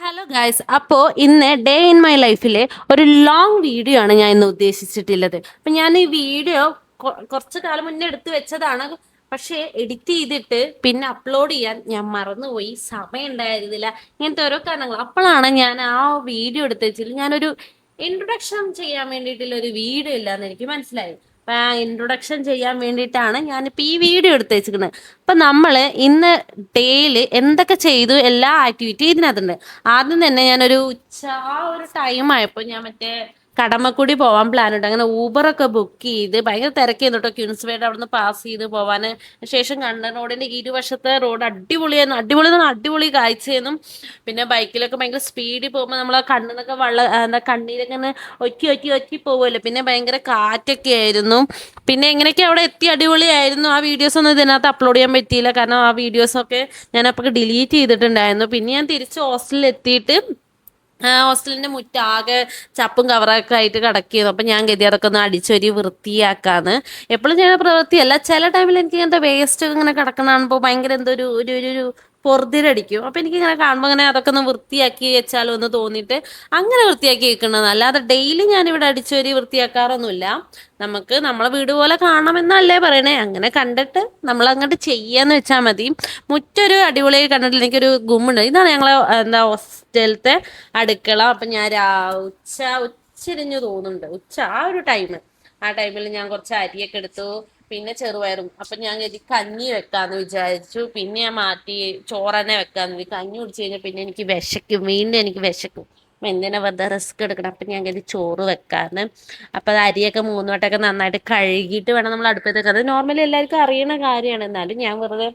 Hello guys, അപ്പോൾ ഇന്ന് day in my ലൈഫിലെ ഒരു ലോങ് വീഡിയോ ആണ് ഞാൻ ഇന്ന് ഉദ്ദേശിച്ചിട്ടുള്ളത്. അപ്പം ഞാൻ ഈ വീഡിയോ കുറച്ച് കാലം മുന്നേ എടുത്തു വെച്ചതാണ്. പക്ഷേ എഡിറ്റ് ചെയ്തിട്ട് പിന്നെ അപ്ലോഡ് ചെയ്യാൻ ഞാൻ മറന്നുപോയി, സമയം ഉണ്ടായിരുന്നില്ല. ഇങ്ങനത്തെ ഓരോ കാരണങ്ങൾ. അപ്പോഴാണ് ഞാൻ ആ വീഡിയോ എടുത്ത് വെച്ചിട്ട് ഞാനൊരു ഇൻട്രൊഡക്ഷൻ ചെയ്യാൻ വേണ്ടിയിട്ടുള്ള ഒരു വീഡിയോ ഇല്ലാന്ന് എനിക്ക് മനസ്സിലായി. അപ്പം ആ ഇൻട്രൊഡക്ഷൻ ചെയ്യാൻ വേണ്ടിയിട്ടാണ് ഞാനിപ്പോൾ ഈ വീഡിയോ എടുത്ത് വെച്ചിരിക്കുന്നത്. അപ്പം നമ്മൾ ഇന്ന് ഡേയിൽ എന്തൊക്കെ ചെയ്തു എല്ലാ ആക്ടിവിറ്റി ഇതിനകത്തുണ്ട്. ആദ്യം തന്നെ ഞാനൊരു ആ ഒരു ടൈം ആയപ്പോൾ ഞാൻ മറ്റേ കടമക്കുടി പോവാൻ പ്ലാൻ ഉണ്ട്. അങ്ങനെ ഊബറൊക്കെ ബുക്ക് ചെയ്ത് ഭയങ്കര തിരക്കായിരുന്നു കേട്ടോ. ക്യൂൻസ്വേഡ് അവിടെ നിന്ന് പാസ് ചെയ്ത് പോവാൻ. ശേഷം കണ്ണൻ റോഡിന്റെ ഇരുവശത്തെ റോഡ് അടിപൊളിയായിരുന്നു. അടിപൊളി എന്ന് പറഞ്ഞാൽ അടിപൊളി കാഴ്ചയെന്നും. പിന്നെ ബൈക്കിലൊക്കെ ഭയങ്കര സ്പീഡിൽ പോകുമ്പോൾ നമ്മൾ ആ കണ്ണിന്നൊക്കെ എന്താ കണ്ണീരൊക്കെ ഇങ്ങനെ ഒറ്റി ഒറ്റി ഒറ്റി പോകുമല്ലോ. പിന്നെ ഭയങ്കര കാറ്റൊക്കെ ആയിരുന്നു. പിന്നെ എങ്ങനെയൊക്കെ അവിടെ എത്തി അടിപൊളിയായിരുന്നു. ആ വീഡിയോസ് ഒന്നും ഇതിനകത്ത് അപ്ലോഡ് ചെയ്യാൻ പറ്റിയില്ല, കാരണം ആ വീഡിയോസൊക്കെ ഞാൻ അപ്പോൾ ഡിലീറ്റ് ചെയ്തിട്ടുണ്ടായിരുന്നു. പിന്നെ ഞാൻ തിരിച്ച് ഹോസ്റ്റലിൽ എത്തിയിട്ട് ഹോസ്റ്റലിൻ്റെ മുറ്റാകെ ചപ്പും കവറൊക്കെ ആയിട്ട് കിടക്കിയിരുന്നു. അപ്പം ഞാൻ ഗതി അതൊക്കെ ഒന്ന് അടിച്ചൊരു വൃത്തിയാക്കാന്ന്. എപ്പോഴും ചെയ്യുന്ന പ്രവൃത്തിയല്ല, ചില ടൈമിൽ എനിക്ക് ഇങ്ങനത്തെ വേസ്റ്റ് ഇങ്ങനെ കിടക്കുന്ന കാണുമ്പോൾ ഭയങ്കര എന്തോ ഒരു പൊറുതിരടിക്കും. അപ്പം എനിക്കിങ്ങനെ കാണുമ്പോൾ അങ്ങനെ അതൊക്കെ ഒന്ന് വൃത്തിയാക്കി വെച്ചാലോ എന്ന് തോന്നിയിട്ട് അങ്ങനെ വൃത്തിയാക്കി വെക്കുന്നത്. അല്ലാതെ ഡെയിലി ഞാനിവിടെ അടിച്ചൊരു വൃത്തിയാക്കാറൊന്നുമില്ല. നമുക്ക് നമ്മളെ വീട് പോലെ കാണണമെന്നല്ലേ പറയണേ. അങ്ങനെ കണ്ടിട്ട് നമ്മൾ അങ്ങോട്ട് ചെയ്യാന്ന് വെച്ചാൽ മതി. മുറ്റൊരു അടിപൊളിയായി കണ്ടിട്ട് എനിക്കൊരു ഗുമ്മുണ്ട്. ഇതാണ് ഞങ്ങളെ ഹോസ്റ്റലത്തെ അടുക്കള. അപ്പം ഞാൻ ഉച്ചരിഞ്ഞു തോന്നുന്നുണ്ട്, ആ ഒരു ടൈം. ആ ടൈമിൽ ഞാൻ കുറച്ച് അരിയൊക്കെ എടുത്തു, പിന്നെ ചെറുപയറും. അപ്പം ഞാൻ കരുതി കഞ്ഞി വെക്കാന്ന് വിചാരിച്ചു. പിന്നെ ഞാൻ മാറ്റി ചോറ് തന്നെ വെക്കാന്ന്. കഞ്ഞി കുടിച്ച് കഴിഞ്ഞാൽ പിന്നെ എനിക്ക് വിശക്കും, വീണ്ടും എനിക്ക് വിശക്കും. അപ്പം എന്തിനാ വെറുതെ റിസ്ക് എടുക്കണം. അപ്പം ഞാൻ കരുതി ചോറ് വെക്കാന്ന്. അപ്പം അത് അരിയൊക്കെ മൂന്ന് വട്ടമൊക്കെ നന്നായിട്ട് കഴുകിയിട്ട് വേണം നമ്മൾ അടുപ്പത്തേക്ക്. അത് നോർമലി എല്ലാവർക്കും അറിയണ കാര്യമാണ്. എന്നാലും ഞാൻ വെറുതെ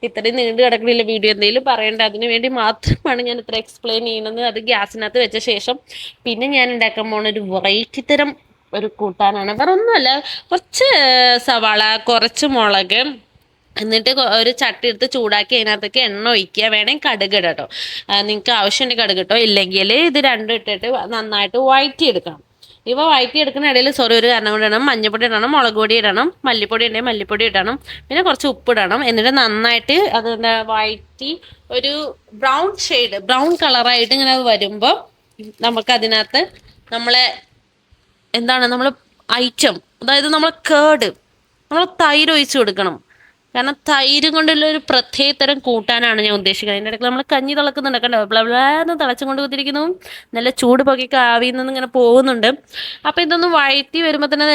ഇത്രയും നീണ്ടു കിടക്കണില്ല വീഡിയോ, എന്തെങ്കിലും പറയണ്ട, അതിന് വേണ്ടി മാത്രമാണ് ഞാൻ ഇത്ര എക്സ്പ്ലെയിൻ ചെയ്യുന്നത്. അത് ഗ്യാസിനകത്ത് വെച്ച ശേഷം പിന്നെ ഞാൻ ഉണ്ടാക്കാൻ പോണ ഒരു വെറൈറ്റി തരം ഒരു കൂട്ടാനാണ്. വേറെ ഒന്നുമല്ല, കുറച്ച് സവാള, കുറച്ച് മുളക്, എന്നിട്ട് ഒരു ചട്ടി എടുത്ത് ചൂടാക്കി അതിനകത്തേക്ക് എണ്ണ ഒഴിക്കുക. വേണമെങ്കിൽ കടുക് ഇടാം കേട്ടോ. നിങ്ങൾക്ക് ആവശ്യമുണ്ടെങ്കിൽ കടുക് ഇട്ടോ, ഇല്ലെങ്കിൽ ഇത് രണ്ടും ഇട്ടിട്ട് നന്നായിട്ട് വഴറ്റിയെടുക്കണം. ഇവ വഴറ്റിയെടുക്കുന്ന ഇടയിൽ ഒരു കാരണം കൊണ്ട് ഇടണം, മഞ്ഞൾപ്പൊടി ഇടണം, മുളക് പൊടി ഇടണം, മല്ലിപ്പൊടി ഉണ്ടെങ്കിൽ മല്ലിപ്പൊടി ഇടണം, പിന്നെ കുറച്ച് ഉപ്പിടണം. എന്നിട്ട് നന്നായിട്ട് അത് വഴറ്റി ഒരു ബ്രൗൺ കളറായിട്ട് ഇങ്ങനെ വരുമ്പോൾ നമുക്കതിനകത്ത് നമ്മളെ നമ്മൾ ഐറ്റം, അതായത് നമ്മൾ കേട്, നമ്മൾ തൈര് ഒഴിച്ച് കൊടുക്കണം. കാരണം തൈര് കൊണ്ടുള്ള ഒരു പ്രത്യേക തരം കൂട്ടാനാണ് ഞാൻ ഉദ്ദേശിക്കുന്നത്. അതിൻ്റെ ഇടയ്ക്ക് നമ്മൾ കഞ്ഞി തിളക്കുന്നുണ്ട്, കണ്ടോ, ബ്ലബ്ലാന്ന് തിളച്ചും കൊണ്ട് കുത്തിരിക്കുന്നു. നല്ല ചൂട് പൊക്കിയൊക്കെ ആവിയിൽ നിന്ന് ഇങ്ങനെ പോകുന്നുണ്ട്. അപ്പം ഇതൊന്ന് വഴറ്റി വരുമ്പോൾ തന്നെ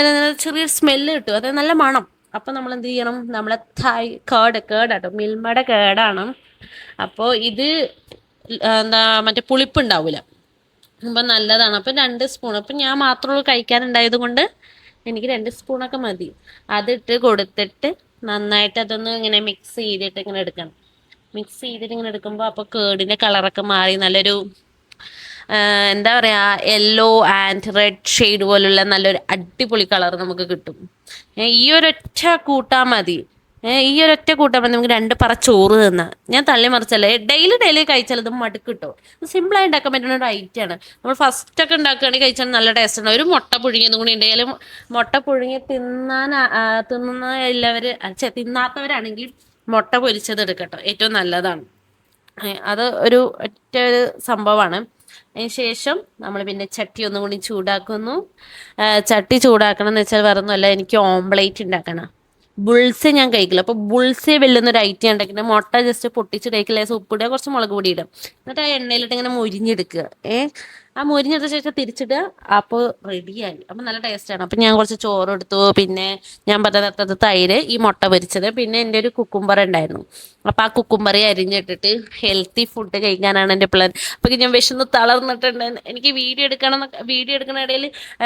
ചെറിയൊരു സ്മെല്ല് കിട്ടും, അതായത് നല്ല മണം. അപ്പം നമ്മൾ എന്ത് ചെയ്യണം, നമ്മളെ കേടാട്ടോ, മിൽമയുടെ കേടാണ്. അപ്പോൾ ഇത് മറ്റേ പുളിപ്പുണ്ടാവില്ല, അപ്പം നല്ലതാണ്. അപ്പം 2 സ്പൂൺ, അപ്പം ഞാൻ മാത്രമേ കഴിക്കാനുണ്ടായത് കൊണ്ട് എനിക്ക് 2 സ്പൂണൊക്കെ മതി. അതിട്ട് കൊടുത്തിട്ട് നന്നായിട്ട് അതൊന്ന് ഇങ്ങനെ മിക്സ് ചെയ്തിട്ട് ഇങ്ങനെ എടുക്കണം. മിക്സ് ചെയ്തിട്ട് ഇങ്ങനെ എടുക്കുമ്പോൾ അപ്പോൾ കേടിൻ്റെ കളറൊക്കെ മാറി നല്ലൊരു എന്താ പറയുക, യെല്ലോ ആൻഡ് റെഡ് ഷെയ്ഡ് പോലുള്ള നല്ലൊരു അടിപൊളി കളർ നമുക്ക് കിട്ടും. ഈ ഒരൊറ്റ കൂട്ടാൻ മതി. ഈ ഒരൊറ്റ കൂട്ടാൻ മതി നമുക്ക് 2 പറ ചോറ് തന്നാൽ. ഞാൻ തള്ളി മറിച്ചല്ലേ, ഡെയിലി കഴിച്ചാൽ ഇത് മടുക്ക് കിട്ടും. സിമ്പിളായി ഉണ്ടാക്കാൻ പറ്റുന്ന ഒരു ഐറ്റമാണ്. നമ്മൾ ഫസ്റ്റൊക്കെ ഉണ്ടാക്കുകയാണെങ്കിൽ കഴിച്ചാൽ നല്ല ടേസ്റ്റ് ഉണ്ട്. ഒരു മുട്ട പുഴുങ്ങിയതും കൂടി ഉണ്ടെങ്കിലും, മുട്ട പുഴുങ്ങി തിന്നുന്ന എല്ലാവർ തിന്നാത്തവരാണെങ്കിൽ മുട്ട പൊരിച്ചത് എടുക്കട്ടോ, ഏറ്റവും നല്ലതാണ്. അത് ഒരു സംഭവമാണ്. അതിന് ശേഷം നമ്മൾ പിന്നെ ചട്ടി ഒന്നും കൂടി ചൂടാക്കുന്നു. ചട്ടി ചൂടാക്കണം എന്ന് വെച്ചാൽ വേറെ ഒന്നുമല്ല, എനിക്ക് ഓംപ്ലേറ്റ് ഉണ്ടാക്കണം. ബുൾസെ ഞാൻ കഴിക്കില്ല. അപ്പോൾ ബുൾസെ വെല്ലുന്നൊരു ഐറ്റം ഉണ്ടെങ്കിൽ മുട്ട ജസ്റ്റ് പൊട്ടിച്ച് കഴിക്കില്ല, ഉപ്പിടുക, കുറച്ച് മുളക് പൊടി ഇടുക, എന്നിട്ട് ആ എണ്ണയിലിട്ട് ഇങ്ങനെ മൊരിഞ്ഞെടുക്കുക. ആ മൊരിഞ്ഞെടുത്ത ശേഷം തിരിച്ചിടുക. അപ്പോൾ റെഡിയായി. അപ്പം നല്ല ടേസ്റ്റാണ്. അപ്പം ഞാൻ കുറച്ച് ചോറ് എടുത്തു, പിന്നെ ഞാൻ പറഞ്ഞത് തൈര്, ഈ മുട്ട പൊരിച്ചത്, പിന്നെ എൻ്റെ ഒരു കുക്കുംബർ ഉണ്ടായിരുന്നു. അപ്പം ആ കുക്കുംബറെ അരിഞ്ഞിട്ടിട്ട് ഹെൽത്തി ഫുഡ് കഴിക്കാനാണ് എൻ്റെ പ്ലാൻ. അപ്പം ഞാൻ വിശന്ന് തളർന്നിട്ടുണ്ട്. എനിക്ക് വീഡിയോ എടുക്കുന്ന ഇടയിൽ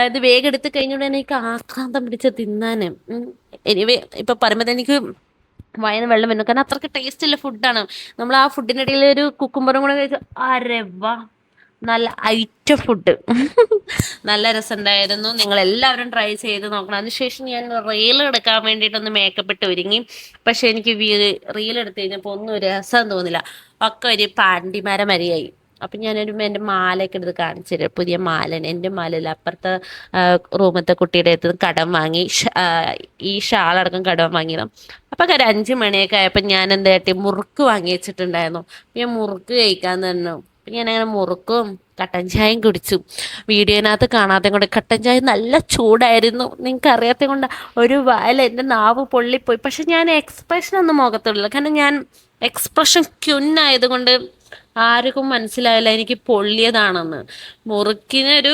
ഇത് വേഗം എടുത്ത് കഴിഞ്ഞുകൊണ്ട് എനിക്ക് ആക്രാന്തം പിടിച്ച് തിന്നാൻ. എനിവേ ഇപ്പം പറയുമ്പോൾ എനിക്ക് വയന്ന് വെള്ളം വരുന്നു, കാരണം അത്രയ്ക്ക് ടേസ്റ്റുള്ള ഫുഡാണ്. നമ്മൾ ആ ഫുഡിൻ്റെ ഇടയിൽ ഒരു കുക്കുംബറും കൂടെ കഴിച്ചാൽ അരവാ, നല്ല ഐറ്റം ഫുഡ്. നല്ല രസമുണ്ടായിരുന്നു. നിങ്ങളെല്ലാവരും ട്രൈ ചെയ്ത് നോക്കണം. അതിനുശേഷം ഞാൻ റീൽ എടുക്കാൻ വേണ്ടിയിട്ടൊന്ന് മേക്കപ്പ് ഇട്ട് ഒരുങ്ങി. പക്ഷെ എനിക്ക് റീൽ എടുത്ത് കഴിഞ്ഞപ്പോൾ ഒന്നും ഒരു രസം തോന്നില്ല, ഒക്കെ ഒരു പാണ്ടിമാരം വരെയായി. അപ്പം എൻ്റെ മാലയൊക്കെ എടുത്ത് കാണിച്ചു തരാം. പുതിയ മാലയാണ്, എൻ്റെ മാലയല്ല, അപ്പുറത്തെ റൂമത്തെ കുട്ടിയുടെ അടുത്ത് കടം വാങ്ങി ഈ ഷാളടക്കം കടം വാങ്ങിയതാണ്. അപ്പം ഒരു 5 മണിയൊക്കെ ആയപ്പോൾ ഞാൻ എന്താ മുറുക്ക് വാങ്ങി വെച്ചിട്ടുണ്ടായിരുന്നു. ഞാൻ മുറുക്ക് കഴിക്കാൻ തന്നെ. അപ്പം ഞാനങ്ങനെ മുറുക്കും കട്ടൻ ചായയും കുടിച്ചു. വീഡിയോനകത്ത് കാണാതെ കൊണ്ട് കട്ടൻ ചായ നല്ല ചൂടായിരുന്നു, നിങ്ങൾക്ക് അറിയാത്ത കൊണ്ട് ഒരു വായിൽ എൻ്റെ നാവ് പൊള്ളിപ്പോയി. പക്ഷെ ഞാൻ എക്സ്പ്രഷനൊന്നും മുഖത്തില്ല, കാരണം ഞാൻ എക്സ്പ്രഷൻ ക്യുന്നായതുകൊണ്ട് ആർക്കും മനസ്സിലായില്ല എനിക്ക് പൊള്ളിയതാണെന്ന്. മുറുക്കിനൊരു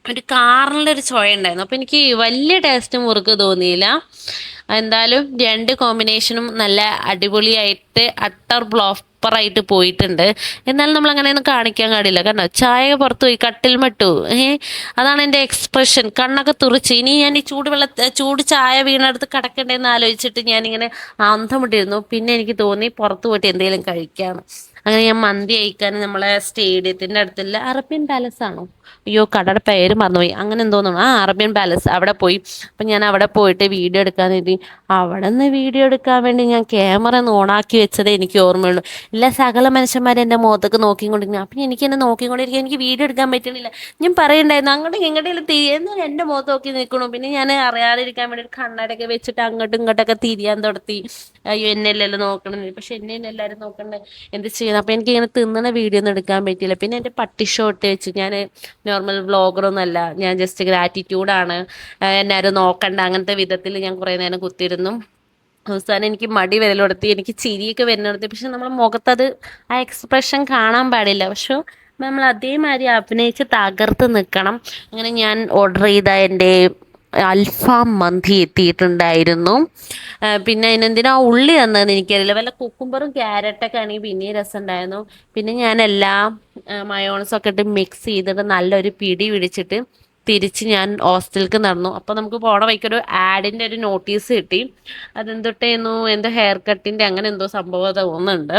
ഒരു കാറിൻ്റെ ഒരു ചുവ ഉണ്ടായിരുന്നു. അപ്പോൾ എനിക്ക് വലിയ ടേസ്റ്റ് മുറുക്ക് തോന്നിയില്ല. എന്തായാലും രണ്ട് കോമ്പിനേഷനും നല്ല അടിപൊളിയായിട്ട് അട്ടർ ബ്ലോപ്പറായിട്ട് പോയിട്ടുണ്ട്. എന്നാലും നമ്മൾ അങ്ങനെയൊന്നും കാണിക്കാൻ പാടില്ല, കണ്ടോ ചായ പുറത്ത് പോയി കട്ടിൽ മട്ടു. അതാണ് എൻ്റെ എക്സ്പ്രഷൻ. കണ്ണൊക്കെ തുറിച്ച്. ഇനി ഞാൻ ഈ ചൂട് ചായ വീണെടുത്ത് കിടക്കണ്ടേന്ന് ആലോചിച്ചിട്ട് ഞാനിങ്ങനെ അന്തമുട്ടിരുന്നു. പിന്നെ എനിക്ക് തോന്നി പുറത്ത് പോയിട്ട് എന്തെങ്കിലും കഴിക്കാമെന്ന്. അങ്ങനെ ഞാൻ മന്തി കഴിക്കാൻ നമ്മളെ സ്റ്റേഡിയത്തിൻ്റെ അടുത്തുള്ള അറേബ്യൻ പാലസ് ആണോ, അയ്യോ കടയുടെ പേര് മറന്നുപോയി, അങ്ങനെ എന്തോന്നു, അറേബ്യൻ പാലസ് അവിടെ പോയി. അപ്പം ഞാൻ അവിടെ പോയിട്ട് വീഡിയോ എടുക്കാൻ കരുതി. അവിടെ നിന്ന് വീഡിയോ എടുക്കാൻ വേണ്ടി ഞാൻ ക്യാമറ ഒന്ന് ഓണാക്കി വെച്ചതേ എനിക്ക് ഓർമ്മയുള്ളൂ. എല്ലാ സകല മനുഷ്യന്മാരും എൻ്റെ മുഖത്തൊക്കെ നോക്കിക്കൊണ്ടിരിക്കുന്നു. അപ്പം എനിക്ക് എന്നെ നോക്കിക്കൊണ്ടിരിക്കുക, എനിക്ക് വീഡിയോ എടുക്കാൻ പറ്റണില്ല. ഞാൻ പറയണ്ടായിരുന്നു അങ്ങോട്ടും ഇങ്ങോട്ടും എന്നാൽ എൻ്റെ മുഖത്ത് നോക്കി നിൽക്കണു. പിന്നെ ഞാൻ അറിയാതിരിക്കാൻ വേണ്ടി കണ്ണടയൊക്കെ വെച്ചിട്ട് അങ്ങോട്ടും ഇങ്ങോട്ടൊക്കെ തിരിയാൻ തുടത്തി. അയ്യോ എന്നെയല്ലല്ലോ നോക്കണമെന്ന്. പക്ഷെ എന്നെ എല്ലാവരും നോക്കണ്ടേ, എന്ത് ചെയ്യുന്നത്. അപ്പം എനിക്ക് ഇങ്ങനെ തിന്നണ വീഡിയോ ഒന്നും എടുക്കാൻ പറ്റിയില്ല. പിന്നെ എൻ്റെ പട്ടി ഷോട്ട് വെച്ച് ഞാൻ നോർമൽ വ്ളോഗറൊന്നുമല്ല, ഞാൻ ജസ്റ്റ് ഗ്രാറ്റിറ്റ്യൂഡാണ്, എന്നെ ആരും നോക്കണ്ട അങ്ങനത്തെ വിധത്തിൽ ഞാൻ കുറേ നേരം കുത്തിയിരുന്നു. അവസാനം എനിക്ക് മടി വരലെടുത്തി, എനിക്ക് ചിരിയൊക്കെ വരുന്നിടത്തി. പക്ഷെ നമ്മൾ മുഖത്തത് ആ എക്സ്പ്രഷൻ കാണാൻ പാടില്ല. പക്ഷെ നമ്മൾ അതേമാതിരി അഭിനയിച്ച് തകർത്ത് നിൽക്കണം. അങ്ങനെ ഞാൻ ഓർഡർ ചെയ്ത എൻ്റെ അൽഫാം മന്തി എത്തിയിട്ടുണ്ടായിരുന്നു. പിന്നെ അതിനെന്തിനാ ഉള്ളി തന്നതെന്ന് എനിക്കറിയില്ല, വല്ല കുക്കുംബറും ക്യാരറ്റൊക്കെ ആണെങ്കിൽ പിന്നെയും രസം ഉണ്ടായിരുന്നു. പിന്നെ ഞാനെല്ലാം മയോണസൊക്കെ ഇട്ട് മിക്സ് ചെയ്തിട്ട് നല്ലൊരു പിടി പിടിച്ചിട്ട് തിരിച്ച് ഞാൻ ഹോസ്റ്റലിലേക്ക് നടന്നു. അപ്പോൾ നമുക്ക് പോണ വഴിക്കൊരു ആഡിൻ്റെ ഒരു നോട്ടീസ് കിട്ടി. അതെന്തൊട്ടേന്നു, എന്തോ ഹെയർ കട്ടിൻ്റെ അങ്ങനെ എന്തോ സംഭവം തോന്നുന്നുണ്ട്.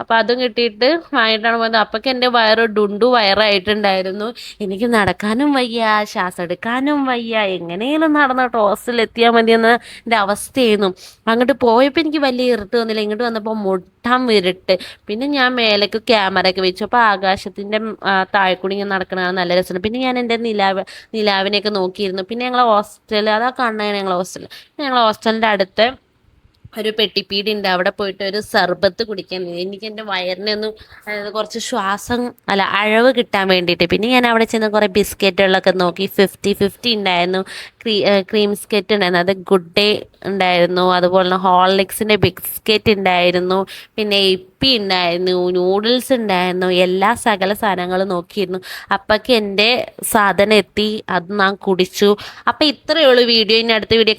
അപ്പോൾ അതും കിട്ടിയിട്ട് വാങ്ങിയിട്ടാണ് പോയത്. അപ്പോഴൊക്കെ എൻ്റെ വയറ് ഡുണ്ടു വയറായിട്ടുണ്ടായിരുന്നു. എനിക്ക് നടക്കാനും വയ്യ, ശ്വാസം എടുക്കാനും വയ്യ, എങ്ങനെയെങ്കിലും നടന്നിട്ട് ഹോസ്റ്റലിൽ എത്തിയാൽ മതിയെന്ന് എൻ്റെ അവസ്ഥയായിരുന്നു. അങ്ങോട്ട് പോയപ്പോൾ എനിക്ക് വലിയ ഇറിട്ട് തോന്നില്ല, ഇങ്ങോട്ട് വന്നപ്പോൾ മുട്ടാൻ വിരട്ട്. പിന്നെ ഞാൻ മേലേക്ക് ക്യാമറയൊക്കെ വെച്ചു. അപ്പോൾ ആകാശത്തിൻ്റെ താഴെക്കൂടി ഇങ്ങനെ നടക്കണതാണ് നല്ല രസമുണ്ട്. പിന്നെ ഞാൻ എൻ്റെ നിലാവിനെയൊക്കെ നോക്കിയിരുന്നു. പിന്നെ ഞങ്ങൾ ഹോസ്റ്റൽ അതാ കാണുന്നത്, ഞങ്ങൾ ഹോസ്റ്റലിൻ്റെ അടുത്ത് ഒരു പെട്ടിപ്പീടി ഉണ്ട്, അവിടെ പോയിട്ട് ഒരു സർബത്ത് കുടിക്കാൻ. എനിക്ക് എൻ്റെ വയറിനെ ഒന്ന് കുറച്ച് ശ്വാസം അല്ല അഴവ് കിട്ടാൻ വേണ്ടിയിട്ട്. പിന്നെ ഞാൻ അവിടെ ചെന്ന് കുറേ ബിസ്ക്കറ്റുകളൊക്കെ നോക്കി. 50-50 ഉണ്ടായിരുന്നു. ക്രീം ബിസ്ക്കറ്റ് ഉണ്ടായിരുന്നു, അത് ഗുഡ് ഡേ ഉണ്ടായിരുന്നു. അതുപോലെ തന്നെ ഹോർലിക്സിൻ്റെ ബിസ്ക്കറ്റ് ഉണ്ടായിരുന്നു. പിന്നെ ഇപ്പി ഉണ്ടായിരുന്നു, നൂഡിൽസ് ഉണ്ടായിരുന്നു, എല്ലാ സകല സാധനങ്ങളും നോക്കിയിരുന്നു. അപ്പോഴേക്ക് എൻ്റെ സാധനം എത്തി, അത് ഞാൻ കുടിച്ചു. അപ്പം ഇത്രയേ ഉള്ളൂ വീഡിയോ. ഇനി അടുത്ത വീഡിയോ